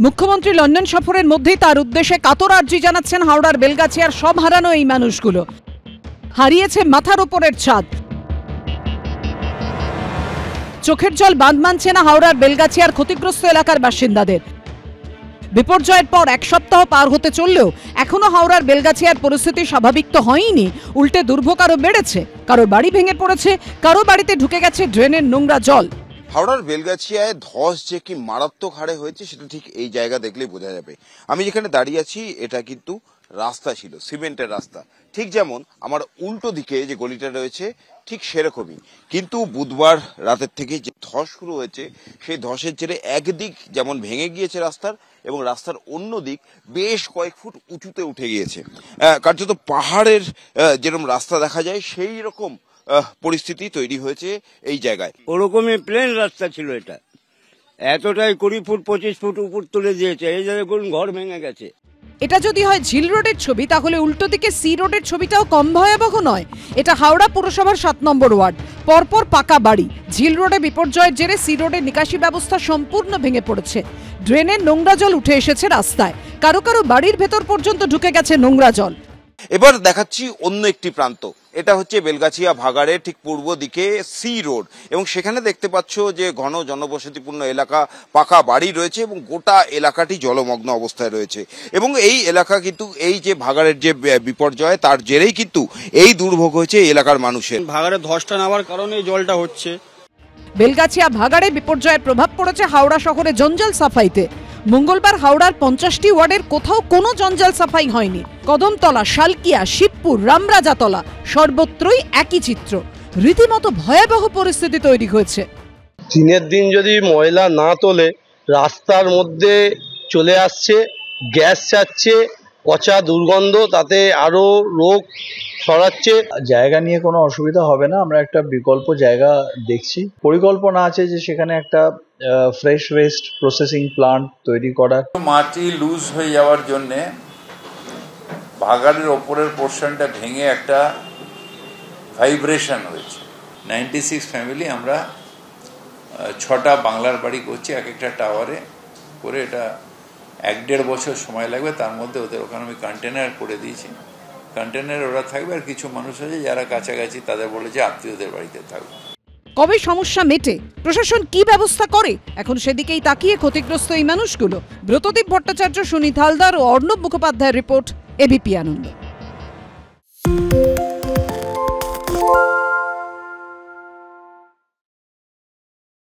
মুখ্যমন্ত্রী লন্ডন সফরের মধ্যেই তার উদ্দেশ্যে কাতর আর্জি জানাচ্ছেন হাওড়ার বেলগাছিয়ার সব হারানো এই মানুষগুলো। হারিয়েছে মাথার উপরের ছাদ, চোখের জল বাঁধ মানছে না হাওড়ার বেলগাছিয়ার ক্ষতিগ্রস্ত এলাকার বাসিন্দাদের। বিপর্যয়ের পর এক সপ্তাহ পার হতে চললেও এখনো হাওড়ার বেলগাছিয়ার পরিস্থিতি স্বাভাবিক তো হয়নি, উল্টে দুর্ভোগ আরো বেড়েছে। কারো বাড়ি ভেঙে পড়েছে, কারো বাড়িতে ঢুকে গেছে ড্রেনের নোংরা জল। হাওড়ার বেলগাছিয়ায় ধস যে কি মারাত্মক হারে হয়েছে সেটা ঠিক এই জায়গা দেখলেই বোঝা যাবে। আমি যেখানে দাঁড়িয়ে আছি এটা কিন্তু রাস্তা ছিল, সিমেন্টের রাস্তা, ঠিক যেমন আমার উল্টো দিকে যে গলিটা রয়েছে ঠিক সেরকমই। কিন্তু বুধবার রাতের থেকে যে ধস শুরু হয়েছে সেই ধসের জেরে একদিক যেমন ভেঙে গিয়েছে রাস্তার, এবং রাস্তার অন্য দিক বেশ কয়েক ফুট উঁচুতে উঠে গিয়েছে। কার্যত পাহাড়ের যেরকম রাস্তা দেখা যায় সেই রকম পরিস্থিতি তৈরি হয়েছে এই জায়গায়। ওরকমই প্লেন রাস্তা ছিল, এটা এতটাই 20 ফুট 25 ফুট উপর তুলে দিয়েছে। এই জায়গায় কোন ঘর ভেঙে গেছে। এটা যদি হয় ঝিল রোডের ছবি, তাহলে উল্টো দিকে সি রোডের ছবিটাও কম ভয়াবহ নয়। এটা হাওড়া পুরসভার 7 নম্বর ওয়ার্ড, পরপর পাকা বাড়ি। ঝিল রোডে বিপর্যয়ের জেরে সি রোডের নিকাশি ব্যবস্থা সম্পূর্ণ ভেঙে পড়েছে। ড্রেনের নোংরা জল উঠে এসেছে রাস্তায়, কারো কারো বাড়ির ভেতর পর্যন্ত ঢুকে গেছে নোংরা জল। এবার দেখাচ্ছি অন্য একটি প্রান্ত। এটা হচ্ছে বেলগাছিয়া ভাগাড়ের ঠিক পূর্ব দিকে সি রোড, এবং সেখানে দেখতে পাচ্ছ যে ঘন জনবসতিপূর্ণ এলাকা, পাকা বাড়ি রয়েছে এবং গোটা এলাকাটি জলমগ্ন অবস্থায় রয়েছে। এবং এই এলাকা কিন্তু এই যে ভাগাড়ের যে বিপর্যয় তার জেরেই কিন্তু এই দুর্ভোগ হয়েছে এই এলাকার মানুষের। ভাগাড়ে ধসটা নামার কারণে জলটা হচ্ছে। বেলগাছিয়া ভাগাড়ে বিপর্যয়ের প্রভাব পড়েছে হাওড়া শহরে জঞ্জাল সাফাইতে। মঙ্গলবার হাওড়ার 50টি ওয়ার্ডের কোথাও কোনো জঞ্জাল সাফাই হয়নি। কদমতলা, শালকিয়া, শিবপুর, রামরাজাতলা সর্বত্রই একই চিত্র। রীতিমতো ভয়াবহ পরিস্থিতি তৈরি হয়েছে। দিনের দিন যদি ময়লা না তোলে রাস্তার মধ্যে চলে আসছে, গ্যাস ছাড়ছে, পচা দুর্গন্ধ, তাতে আরো রোগ ছড়াচ্ছে। জায়গা নিয়ে কোনো অসুবিধা হবে না, আমরা একটা বিকল্প জায়গা দেখছি। পরিকল্পনা আছে যে সেখানে একটা ফ্রেশ ওয়েস্ট প্রসেসিং প্লান্ট তৈরি করার। মাটি লুজ হয়ে যাওয়ার জন্যে ভাগাড়ের ওপরের পোর্শনটা ভেঙে একটা ভাইব্রেশন হয়েছে। 96 ফ্যামিলি আমরা 6টা বাংলার বাড়ি করছি, এক একটা টাওয়ারে করে। এটা 1-1.5 বছর সময় লাগবে। তার মধ্যে ওদের ওখানে আমি কন্টেনার করে দিয়েছি, কন্টেনারে ওরা থাকবে। আর কিছু মানুষ আছে যারা কাছাকাছি, তাদের বলেছে আত্মীয়দের বাড়িতে থাকবে। কবে সমস্যা মেটে, প্রশাসন কি ব্যবস্থা করে, এখন সেদিকেই তাকিয়ে ক্ষতিগ্রস্ত এই মানুষগুলো। ব্রতদীপ ভট্টাচার্য, সুনীত হালদার ও অর্ণব মুখোপাধ্যায়ের রিপোর্ট, এবিপি আনন্দ।